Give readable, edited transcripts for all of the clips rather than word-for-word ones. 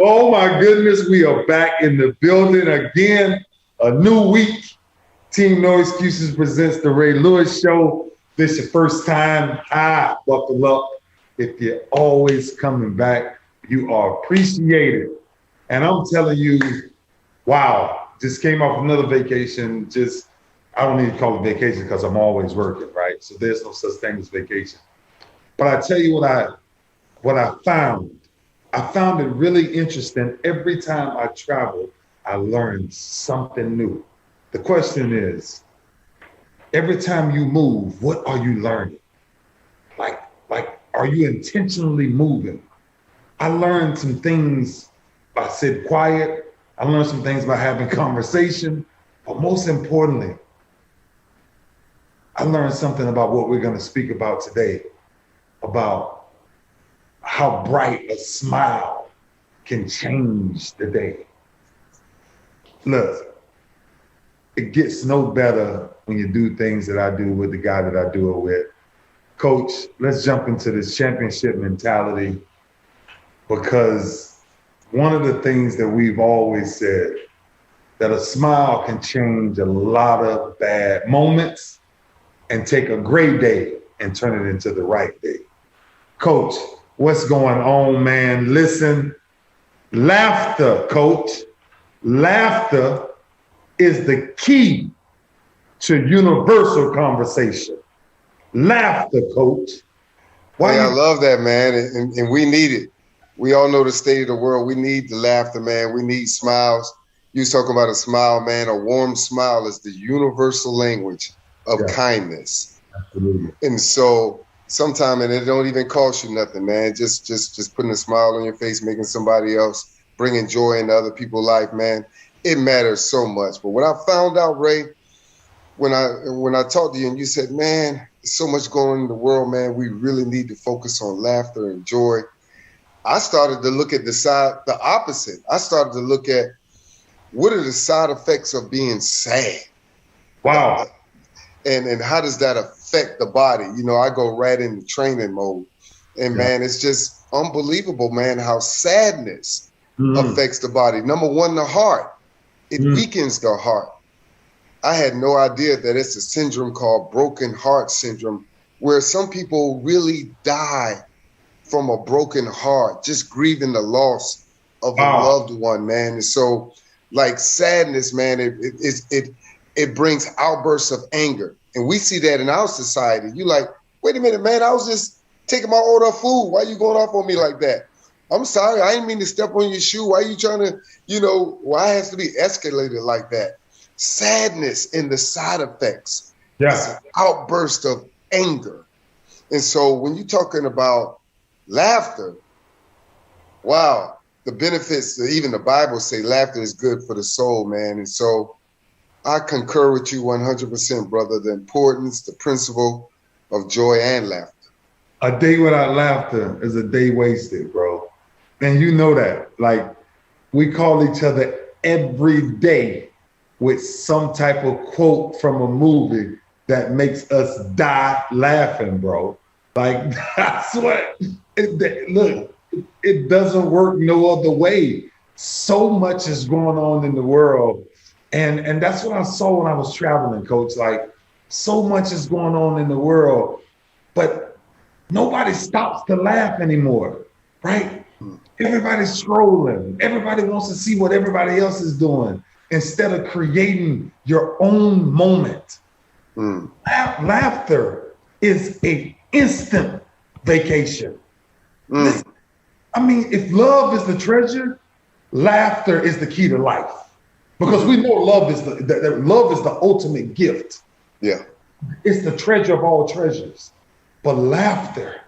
Oh my goodness, we are back in the building again. A new week. Team No Excuses presents the Ray Lewis Show. This is your first time. Buckle up. If you're always coming back, you are appreciated. And I'm telling you, wow, just came off another vacation. I don't need to call it vacation because I'm always working, right? So there's no such thing as vacation. But I tell you what I found. I found it really interesting. Every time I travel, I learn something new. The question is, every time you move, what are you learning? Like, are you intentionally moving? I learned some things by sitting quiet. I learned some things by having conversation. But most importantly, I learned something about what we're going to speak about today, about how bright a smile can change the day. Look, it gets no better when you do things that I do with the guy that I do it with. Coach, let's jump into this championship mentality, because one of the things that we've always said, that a smile can change a lot of bad moments and take a great day and turn it into the right day. Coach, what's going on, man? Listen, laughter, coach. Laughter is the key to universal conversation. Laughter, coach. I love that, man, and we need it. We all know the state of the world. We need the laughter, man. We need smiles. You was talking about a smile, man. A warm smile is the universal language of kindness. Absolutely. And so sometimes, and it don't even cost you nothing, man. Just putting a smile on your face, making somebody else, bringing joy into other people's life, man. It matters so much. But what I found out, Ray, when I talked to you and you said, man, there's so much going on in the world, man, we really need to focus on laughter and joy. I started to look at the opposite. I started to look at what are the side effects of being sad? Wow. And how does that affect the body? You know, I go right into training mode. And man, it's just unbelievable, man, how sadness affects the body. Number one, the heart. It weakens the heart. I had no idea that it's a syndrome called broken heart syndrome, where some people really die from a broken heart, just grieving the loss of a loved one, man. And so, like sadness, man, it brings outbursts of anger. And we see that in our society. You like, wait a minute, man, I was just taking my order of food. Why you going off on me like that? I'm sorry, I didn't mean to step on your shoe. Why you trying to, why it has to be escalated like that? Sadness and the side effects. Yeah. It's an outburst of anger. And so when you're talking about laughter, wow, the benefits, even the Bible say laughter is good for the soul, man. And so I concur with you 100%, brother, the importance, the principle of joy and laughter. A day without laughter is a day wasted, bro. And you know that. Like, we call each other every day with some type of quote from a movie that makes us die laughing, bro. Like, that's what, look, it doesn't work no other way. So much is going on in the world. And that's what I saw when I was traveling, Coach. Like, so much is going on in the world, but nobody stops to laugh anymore, right? Everybody's scrolling. Everybody wants to see what everybody else is doing instead of creating your own moment. Laughter is an instant vacation. Listen, I mean, if love is the treasure, laughter is the key to life. Because we know love is the ultimate gift. Yeah. It's the treasure of all treasures. But laughter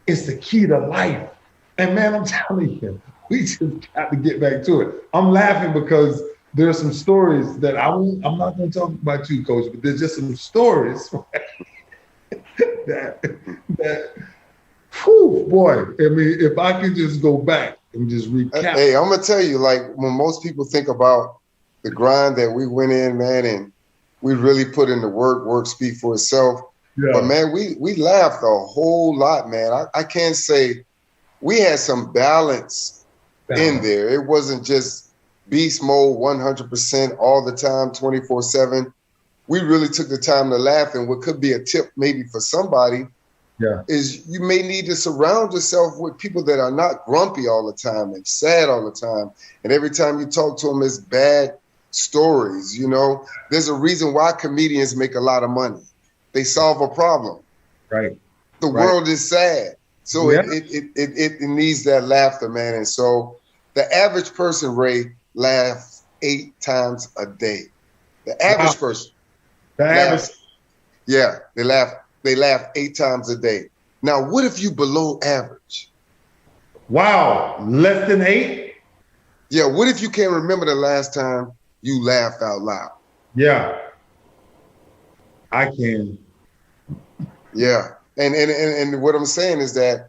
is the key to life. And man, I'm telling you, we just got to get back to it. I'm laughing because there are some stories that I'm not going to talk about you, Coach, but there's just some stories that whew, boy, I mean, if I could just go back and just recap. Hey, I'm going to tell you, like, when most people think about the grind that we went in, man, and we really put in the work speak for itself. Yeah. But man, we laughed a whole lot, man. I can't say we had some balance in there. It wasn't just beast mode 100% all the time, 24/7. We really took the time to laugh. And what could be a tip maybe for somebody is you may need to surround yourself with people that are not grumpy all the time and sad all the time. And every time you talk to them, it's bad stories. You know, there's a reason why comedians make a lot of money. They solve a problem. Right. The world is sad. So it needs that laughter, man. And so the average person, Ray, laughs 8 times a day. The average person. The average. Yeah, they laugh 8 times a day. Now, what if you below average? Wow, less than 8? Yeah, what if you can't remember the last time you laughed out loud? Yeah, I can. Yeah, and what I'm saying is that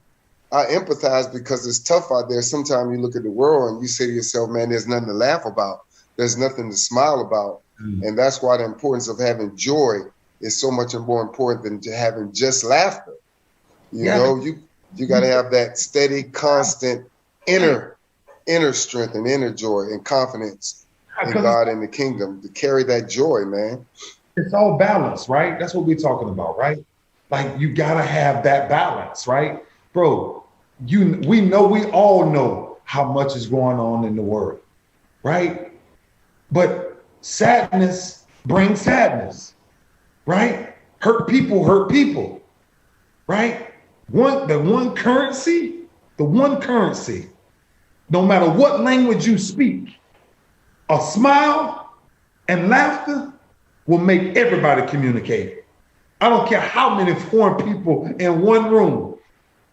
I empathize because it's tough out there. Sometimes you look at the world and you say to yourself, man, there's nothing to laugh about. There's nothing to smile about. And that's why the importance of having joy is so much more important than having just laughter. You know, you got to have that steady, constant inner strength and inner joy and confidence in God and the kingdom to carry that joy, man. It's all balance, right? That's what we're talking about, right? Like you got to have that balance, right? Bro, we all know how much is going on in the world, right? But sadness brings sadness, right? Hurt people, right? The one currency, no matter what language you speak, a smile and laughter will make everybody communicate. I don't care how many foreign people in one room,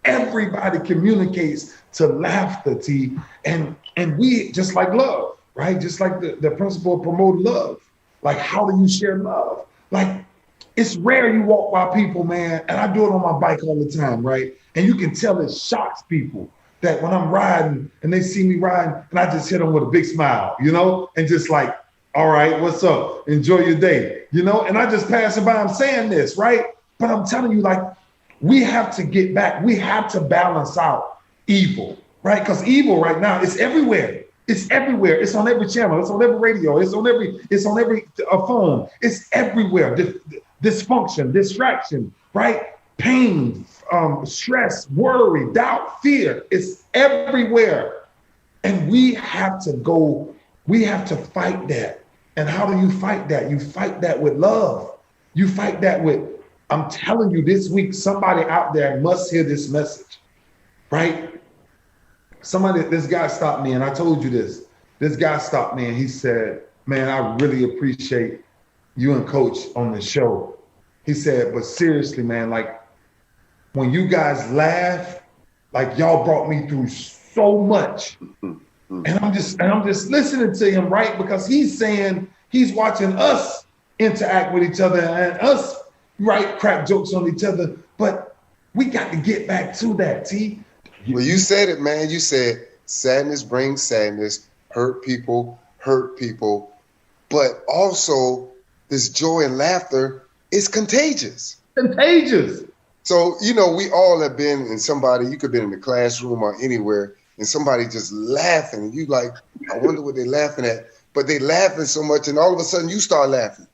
everybody communicates to laughter, T. And we, just like love, right? Just like the principle of promoting love. Like, how do you share love? Like, it's rare you walk by people, man, and I do it on my bike all the time, right? And you can tell it shocks people that when I'm riding and they see me riding and I just hit them with a big smile, you know, and just like, all right, what's up? Enjoy your day, you know? And I just pass it by, I'm saying this, right? But I'm telling you, like, we have to get back. We have to balance out evil, right? Because evil right now is everywhere. It's everywhere. It's on every channel. It's on every radio. It's on every phone. It's everywhere. Dysfunction, distraction, right? Pain, stress, worry, doubt, fear. It's everywhere. And we have to fight that. And how do you fight that? You fight that with love. You fight that with, I'm telling you, this week, somebody out there must hear this message, right? This guy stopped me, and I told you this. This guy stopped me, and he said, man, I really appreciate you and Coach on the show. He said, but seriously, man, like, when you guys laugh, like, y'all brought me through so much. And I'm just listening to him, right? Because he's saying he's watching us interact with each other and us, right, crack jokes on each other. But we got to get back to that, T. Well, you said it, man. You said sadness brings sadness, hurt people, but also this joy and laughter is contagious. Contagious. So, you know, we all have been in somebody, you could have been in the classroom or anywhere, and somebody just laughing, and you like, I wonder what they're laughing at. But they laughing so much, and all of a sudden you start laughing.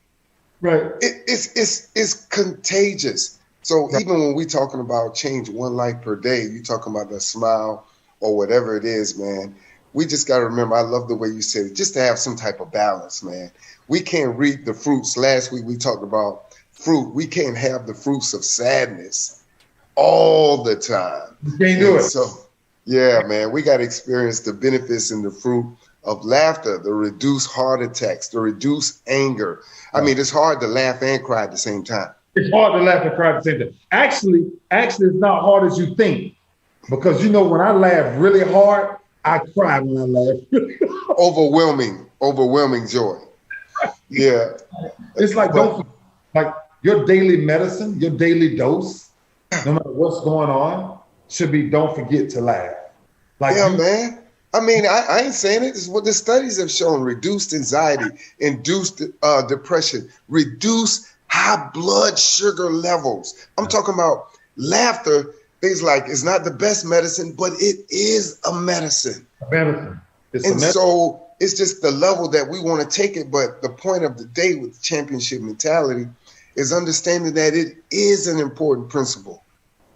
Right. It's contagious. So even when we talking about change one life per day, you talking about the smile or whatever it is, man, we just got to remember, I love the way you said it, just to have some type of balance, man. We can't reap the fruits. Last week we talked about fruit. We can't have the fruits of sadness all the time. You can't do it. So, yeah, man, we got to experience the benefits and the fruit of laughter, the reduced heart attacks, the reduced anger. I mean, it's hard to laugh and cry at the same time. It's hard to laugh and cry at the same time. Actually, it's not hard as you think. Because, you know, when I laugh really hard, I cry when I laugh. Overwhelming joy. Yeah. It's like, like your daily medicine, your daily dose, no matter what's going on, should be don't forget to laugh. Like, yeah, man. I mean, I ain't saying it. This is what the studies have shown. Reduced anxiety, induced depression, reduced high blood sugar levels. I'm talking about laughter things like it's not the best medicine, but it is a medicine. Medicine. And so it's just the level that we want to take it. But the point of the day with championship mentality is understanding that it is an important principle.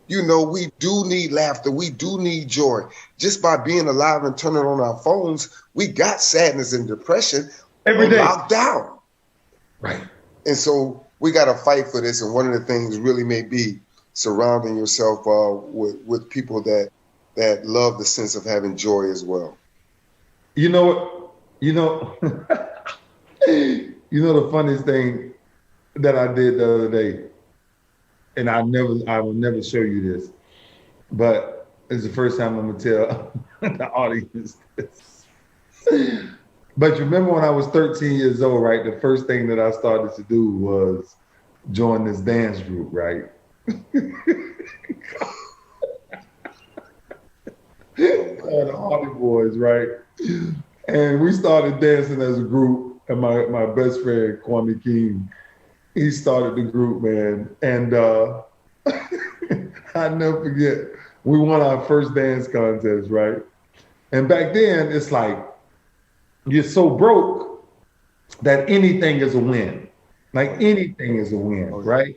You know, we do need laughter. We do need joy. Just by being alive and turning on our phones, we got sadness and depression every day locked down. Right. And so we got to fight for this. And one of the things really may be surrounding yourself with people that love the sense of having joy as well. You know, the funniest thing that I did the other day, and I will never show you this, but it's the first time I'm gonna tell the audience this. But you remember when I was 13 years old, right? The first thing that I started to do was join this dance group, right? The Hardy Boys, right? And we started dancing as a group, and my best friend, Kwame King, he started the group, man. And I never forget, we won our first dance contest, right? And back then, it's like, you're so broke that anything is a win. Like anything is a win, right?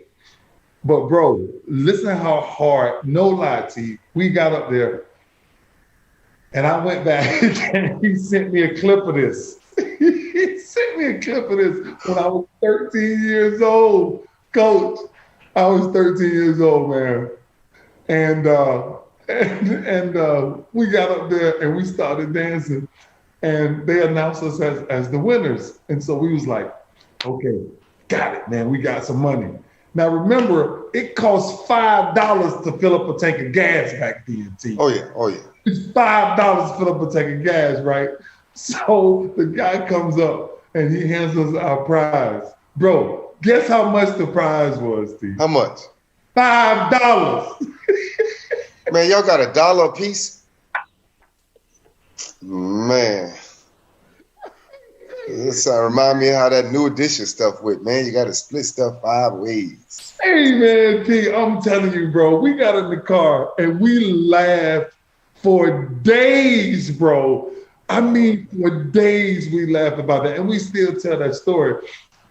But bro, listen how hard, no lie to you, we got up there. And I went back and he sent me a clip of this. He sent me a clip of this when I was 13 years old. Coach, I was 13 years old, man. And we got up there and we started dancing. And they announced us as the winners. And so we was like, okay, got it, man. We got some money. Now remember, it cost $5 to fill up a tank of gas back then, T. Oh yeah. It's $5 to fill up a tank of gas, right? So the guy comes up and he hands us our prize. Bro, guess how much the prize was, T? How much? $5. Man, y'all got $1 a piece? Man. This remind me of how that New Edition stuff went, man. You got to split stuff 5 ways. Hey, man, T, I'm telling you, bro, we got in the car and we laughed for days, bro. I mean, for days we laughed about that. And we still tell that story.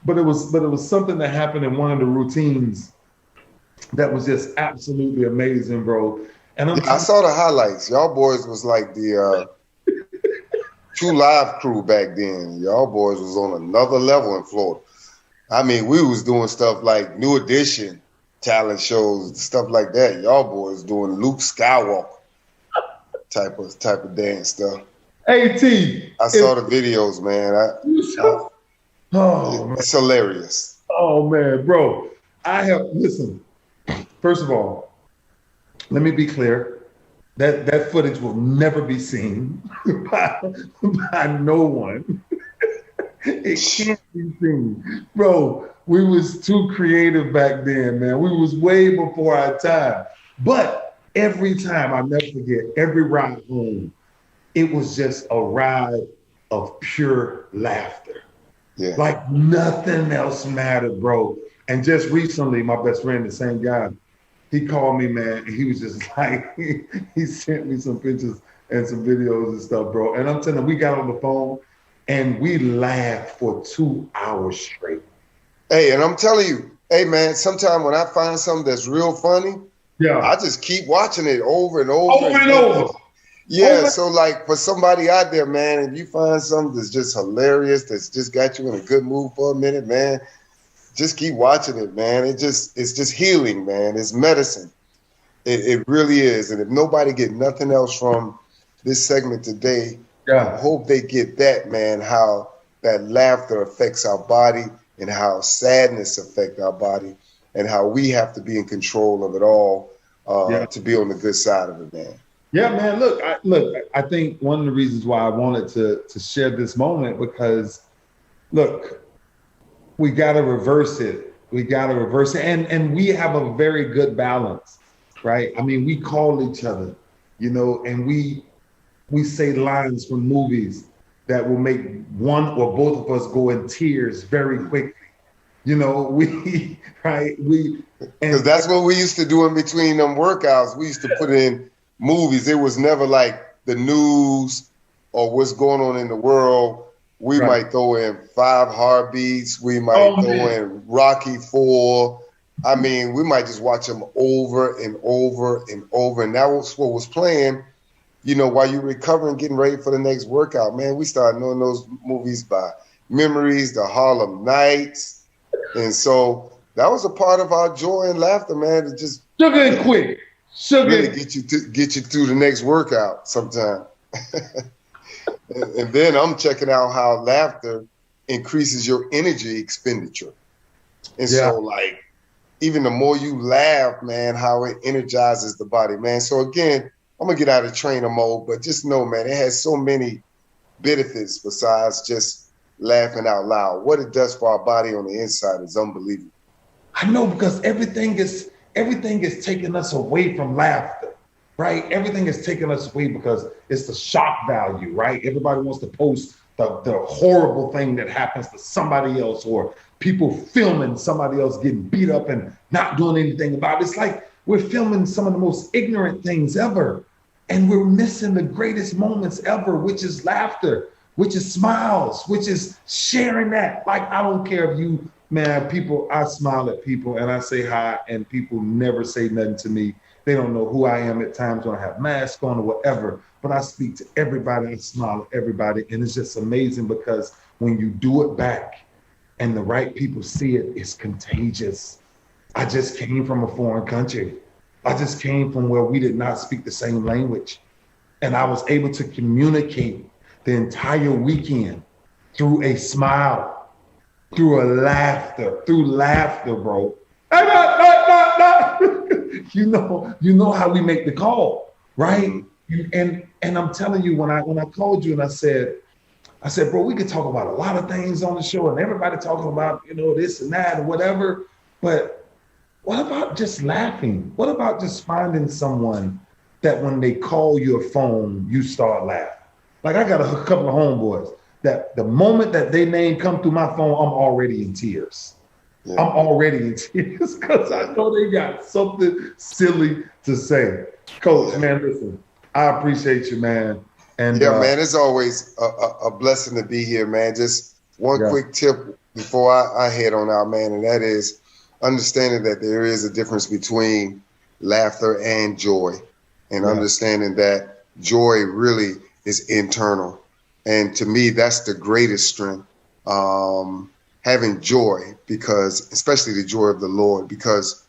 But it was something that happened in one of the routines that was just absolutely amazing, bro. And I saw the highlights. Y'all boys was like the True Live crew back then. Y'all boys was on another level in Florida. I mean, we was doing stuff like New Edition talent shows, stuff like that. Y'all boys doing Luke Skywalker type of dance stuff. Hey, T. I saw the videos, man. It's hilarious. Oh, man, bro. Listen, first of all, let me be clear. That footage will never be seen by no one. It can't be seen. Bro, we was too creative back then, man. We was way before our time. But every time, I'll never forget, every ride home, it was just a ride of pure laughter. Yeah. Like nothing else mattered, bro. And just recently, my best friend, the same guy, he called me, man, and he was just like, he sent me some pictures and some videos and stuff, bro. And I'm telling you, we got on the phone and we laughed for 2 hours straight. Hey, and I'm telling you, hey, man, sometimes when I find something that's real funny, I just keep watching it over and over. Over and over. Yeah, so like for somebody out there, man, if you find something that's just hilarious, that's just got you in a good mood for a minute, man, just keep watching it, man. It's just healing, man. It's medicine. It really is. And if nobody get nothing else from this segment today, I hope they get that, man, how that laughter affects our body and how sadness affects our body and how we have to be in control of it all to be on the good side of it, man. Yeah, man. Look, I think one of the reasons why I wanted to share this moment because, look, we got to reverse it. We got to reverse it. And we have a very good balance, right? I mean, we call each other, you know, and we say lines from movies that will make one or both of us go in tears very quickly. You know, we right we Because and that's what we used to do in between them workouts. We used to put in movies. It was never like the news or what's going on in the world. We right. might throw in Five Heartbeats. We might Oh throw man, in Rocky Four. I mean, we might just watch them over and over and over. And that was what was playing, while you're recovering, getting ready for the next workout. Man, we started knowing those movies by memories, the Harlem Nights. And so that was a part of our joy and laughter, man, to just sugar and quick, really sugar. get you through the next workout sometime. And then I'm checking out how laughter increases your energy expenditure. And Yeah, so, like, even the more you laugh, man, how it energizes the body, man. So again, I'm gonna get out of trainer mode, but just know, man, it has so many benefits besides just laughing out loud. What it does for our body on the inside is unbelievable. I know because everything is taking us away from laughter, right? Everything is taking us away because it's the shock value, right? Everybody wants to post the horrible thing that happens to somebody else or people filming somebody else getting beat up and not doing anything about it. It's like we're filming some of the most ignorant things ever. And we're missing the greatest moments ever, which is laughter, which is smiles, which is sharing that. Like, I don't care if you, man, people, I smile at people and I say hi, and people never say nothing to me. They don't know who I am at times when I have masks on or whatever, but I speak to everybody, I smile at everybody. And it's just amazing because when you do it back and the right people see it, it's contagious. I just came from a foreign country. I just came from where we did not speak the same language. And I was able to communicate the entire weekend through a smile, through laughter, bro. You know how we make the call, right? And I'm telling you, when I called you and I said, bro, we could talk about a lot of things on the show, and everybody talking about, this and that and whatever. But what about just laughing? What about just finding someone that when they call your phone, you start laughing? Like, I got a couple of homeboys that the moment that their name come through my phone, I'm already in tears. Yeah. I'm already in tears because I know they got something silly to say. Coach, man, listen, I appreciate you, man. And yeah, man, it's always a blessing to be here, man. Just one quick tip before I head on out, man, and that is understanding that there is a difference between laughter and joy, and understanding that joy really is internal. And to me, that's the greatest strength, having joy, because especially the joy of the Lord, because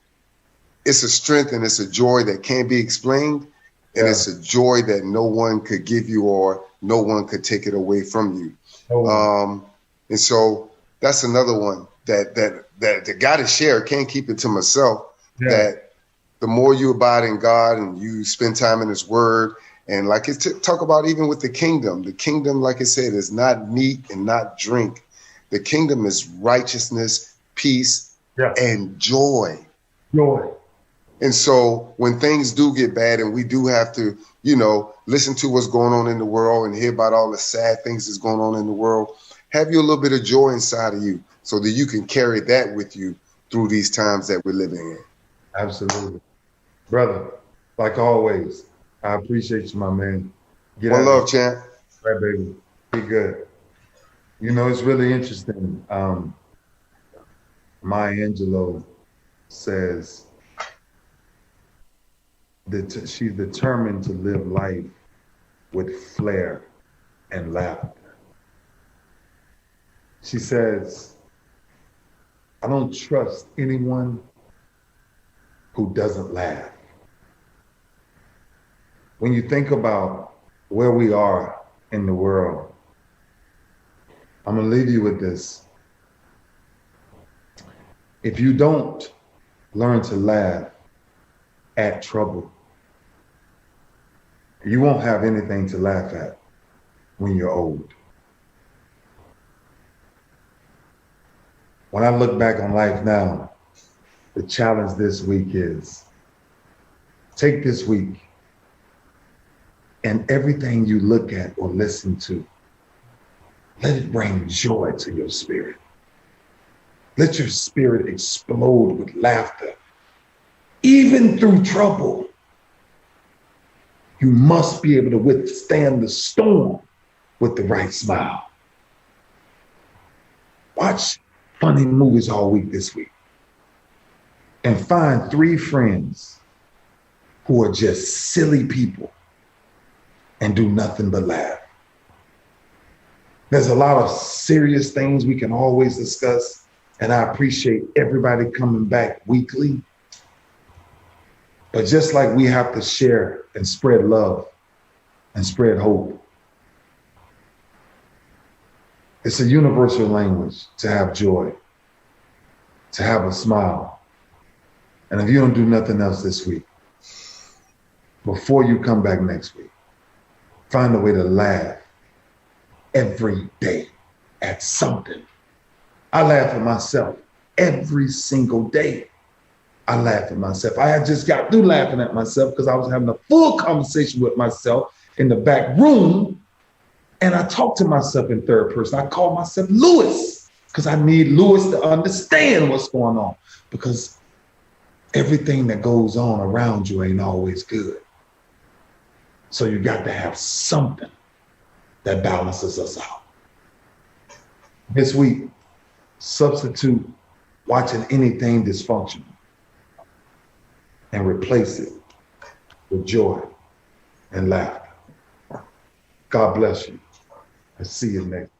it's a strength and it's a joy that can't be explained. And it's a joy that no one could give you or no one could take it away from you. And so that's another one that got to share. Can't keep it to myself. Yeah. That the more you abide in God and you spend time in His Word, and like it's talk about even with the kingdom, like I said, is not meat and not drink. The kingdom is righteousness, peace, and joy. Joy. And so when things do get bad and we do have to, listen to what's going on in the world and hear about all the sad things that's going on in the world, have you a little bit of joy inside of you so that you can carry that with you through these times that we're living in. Absolutely. Brother, like always, I appreciate you, my man. One love, champ. Right, baby. Be good. It's really interesting. Maya Angelou says that she's determined to live life with flair and laughter. She says, I don't trust anyone who doesn't laugh. When you think about where we are in the world, I'm going to leave you with this. If you don't learn to laugh at trouble, you won't have anything to laugh at when you're old. When I look back on life now, the challenge this week is take this week and everything you look at or listen to, let it bring joy to your spirit. Let your spirit explode with laughter. Even through trouble, you must be able to withstand the storm with the right smile. Watch funny movies all week this week and find 3 friends who are just silly people and do nothing but laugh. There's a lot of serious things we can always discuss, and I appreciate everybody coming back weekly. But just like we have to share and spread love and spread hope, it's a universal language to have joy, to have a smile. And if you don't do nothing else this week, before you come back next week, find a way to laugh every day at something. I laugh at myself every single day. I laugh at myself. I had just got through laughing at myself because I was having a full conversation with myself in the back room. And I talked to myself in third person. I called myself Lewis because I need Lewis to understand what's going on, because everything that goes on around you ain't always good. So you got to have something that balances us out. This week, substitute watching anything dysfunctional and replace it with joy and laughter. God bless you. I'll see you next.